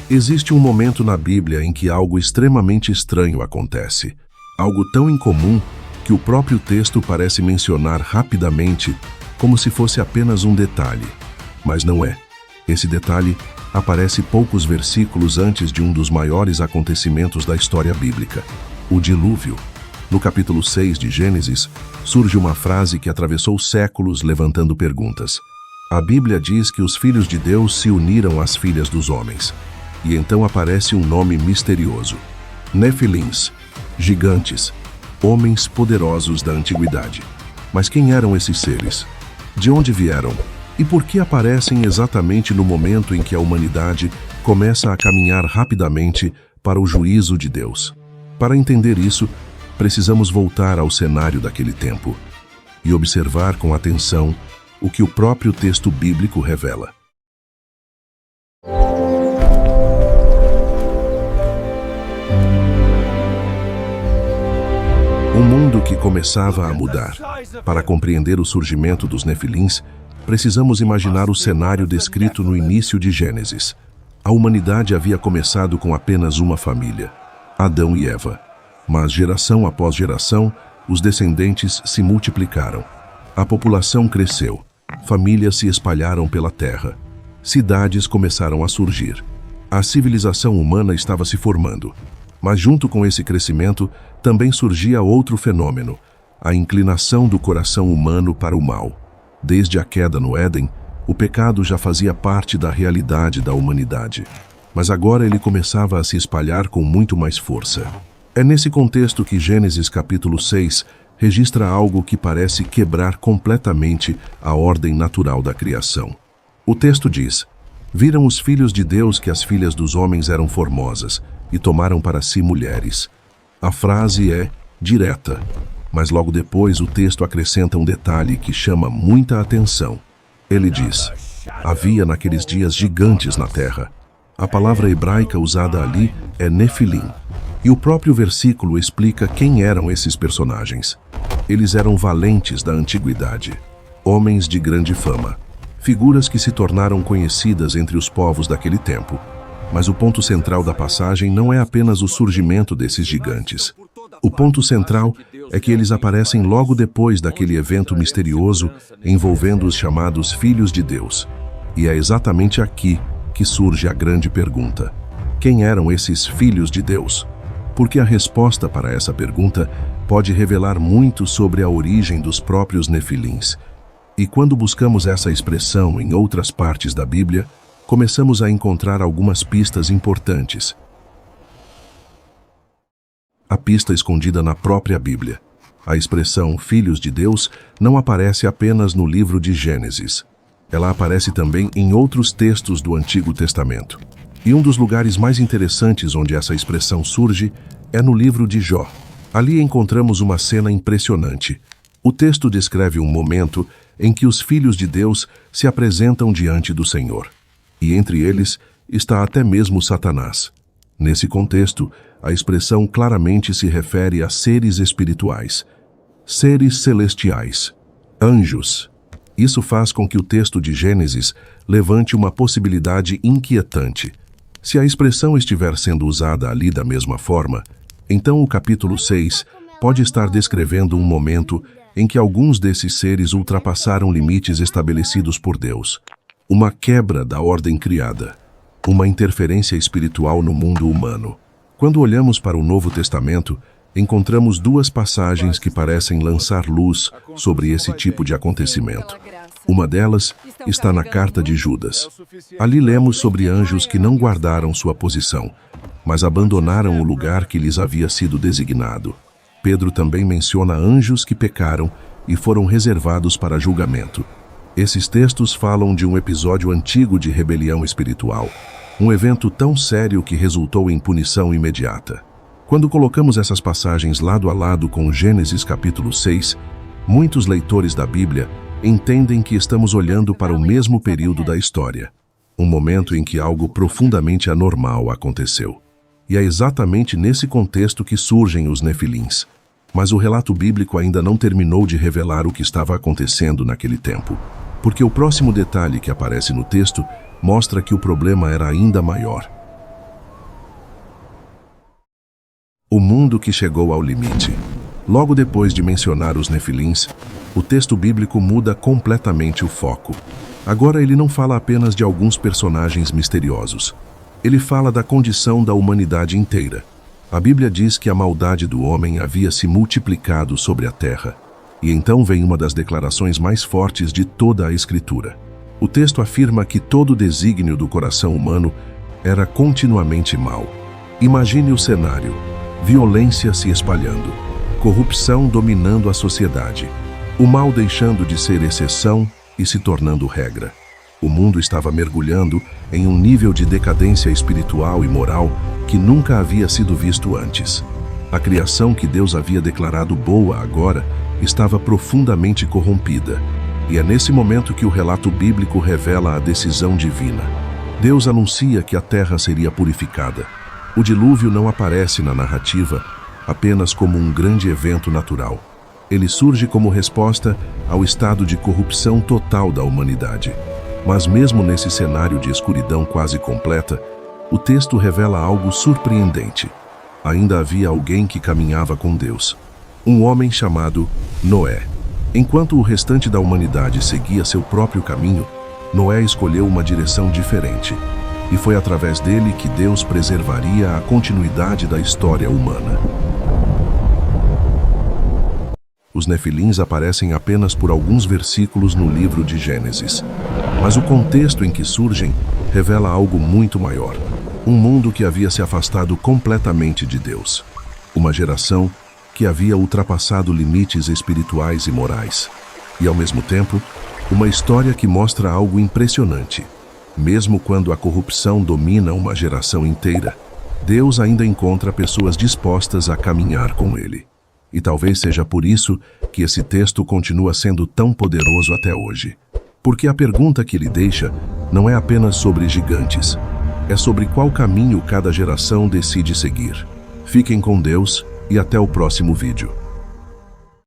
Existe um momento na Bíblia em que algo extremamente estranho acontece. Algo tão incomum que o próprio texto parece mencionar rapidamente, como se fosse apenas um detalhe. Mas não é. Esse detalhe aparece poucos versículos antes de um dos maiores acontecimentos da história bíblica, o dilúvio. No capítulo 6 de Gênesis, surge uma frase que atravessou séculos levantando perguntas. A Bíblia diz que os filhos de Deus se uniram às filhas dos homens. E então aparece um nome misterioso. Nefilins, gigantes, homens poderosos da antiguidade. Mas quem eram esses seres? De onde vieram? E por que aparecem exatamente no momento em que a humanidade começa a caminhar rapidamente para o juízo de Deus? Para entender isso, precisamos voltar ao cenário daquele tempo e observar com atenção o que o próprio texto bíblico revela. Um mundo que começava a mudar. Para compreender o surgimento dos Nefilins, precisamos imaginar o cenário descrito no início de Gênesis. A humanidade havia começado com apenas uma família, Adão e Eva. Mas geração após geração, os descendentes se multiplicaram. A população cresceu, famílias se espalharam pela terra, cidades começaram a surgir. A civilização humana estava se formando. Mas junto com esse crescimento, também surgia outro fenômeno, a inclinação do coração humano para o mal. Desde a queda no Éden, o pecado já fazia parte da realidade da humanidade. Mas agora ele começava a se espalhar com muito mais força. É nesse contexto que Gênesis capítulo 6 registra algo que parece quebrar completamente a ordem natural da criação. O texto diz: "Viram os filhos de Deus que as filhas dos homens eram formosas, e tomaram para si mulheres." A frase é direta, mas logo depois o texto acrescenta um detalhe que chama muita atenção. Ele diz: "Havia naqueles dias gigantes na terra." A palavra hebraica usada ali é Nefilim, e o próprio versículo explica quem eram esses personagens. Eles eram valentes da antiguidade, homens de grande fama, figuras que se tornaram conhecidas entre os povos daquele tempo. Mas o ponto central da passagem não é apenas o surgimento desses gigantes. O ponto central é que eles aparecem logo depois daquele evento misterioso envolvendo os chamados Filhos de Deus. E é exatamente aqui que surge a grande pergunta: quem eram esses Filhos de Deus? Porque a resposta para essa pergunta pode revelar muito sobre a origem dos próprios Nefilins. E quando buscamos essa expressão em outras partes da Bíblia, começamos a encontrar algumas pistas importantes. A pista escondida na própria Bíblia. A expressão Filhos de Deus não aparece apenas no livro de Gênesis. Ela aparece também em outros textos do Antigo Testamento. E um dos lugares mais interessantes onde essa expressão surge é no livro de Jó. Ali encontramos uma cena impressionante. O texto descreve um momento em que os filhos de Deus se apresentam diante do Senhor. E entre eles está até mesmo Satanás. Nesse contexto, a expressão claramente se refere a seres espirituais, seres celestiais, anjos. Isso faz com que o texto de Gênesis levante uma possibilidade inquietante. Se a expressão estiver sendo usada ali da mesma forma, então o capítulo 6 pode estar descrevendo um momento em que alguns desses seres ultrapassaram limites estabelecidos por Deus. Uma quebra da ordem criada, uma interferência espiritual no mundo humano. Quando olhamos para o Novo Testamento, encontramos duas passagens que parecem lançar luz sobre esse tipo de acontecimento. Uma delas está na carta de Judas. Ali lemos sobre anjos que não guardaram sua posição, mas abandonaram o lugar que lhes havia sido designado. Pedro também menciona anjos que pecaram e foram reservados para julgamento. Esses textos falam de um episódio antigo de rebelião espiritual, um evento tão sério que resultou em punição imediata. Quando colocamos essas passagens lado a lado com Gênesis capítulo 6, muitos leitores da Bíblia entendem que estamos olhando para o mesmo período da história, um momento em que algo profundamente anormal aconteceu. E é exatamente nesse contexto que surgem os Nefilins. Mas o relato bíblico ainda não terminou de revelar o que estava acontecendo naquele tempo, porque o próximo detalhe que aparece no texto mostra que o problema era ainda maior. O mundo que chegou ao limite. Logo depois de mencionar os Nefilins, o texto bíblico muda completamente o foco. Agora ele não fala apenas de alguns personagens misteriosos. Ele fala da condição da humanidade inteira. A Bíblia diz que a maldade do homem havia se multiplicado sobre a terra. E então vem uma das declarações mais fortes de toda a Escritura. O texto afirma que todo o desígnio do coração humano era continuamente mau. Imagine o cenário: violência se espalhando, corrupção dominando a sociedade, o mal deixando de ser exceção e se tornando regra. O mundo estava mergulhando em um nível de decadência espiritual e moral que nunca havia sido visto antes. A criação que Deus havia declarado boa agora estava profundamente corrompida. E é nesse momento que o relato bíblico revela a decisão divina. Deus anuncia que a terra seria purificada. O dilúvio não aparece na narrativa apenas como um grande evento natural. Ele surge como resposta ao estado de corrupção total da humanidade. Mas mesmo nesse cenário de escuridão quase completa, o texto revela algo surpreendente. Ainda havia alguém que caminhava com Deus. Um homem chamado Noé. Enquanto o restante da humanidade seguia seu próprio caminho, Noé escolheu uma direção diferente. E foi através dele que Deus preservaria a continuidade da história humana. Os Nefilins aparecem apenas por alguns versículos no livro de Gênesis. Mas o contexto em que surgem revela algo muito maior. Um mundo que havia se afastado completamente de Deus. Uma geração que havia ultrapassado limites espirituais e morais. E, ao mesmo tempo, uma história que mostra algo impressionante. Mesmo quando a corrupção domina uma geração inteira, Deus ainda encontra pessoas dispostas a caminhar com Ele. E talvez seja por isso que esse texto continua sendo tão poderoso até hoje. Porque a pergunta que ele deixa não é apenas sobre gigantes, é sobre qual caminho cada geração decide seguir. Fiquem com Deus e até o próximo vídeo.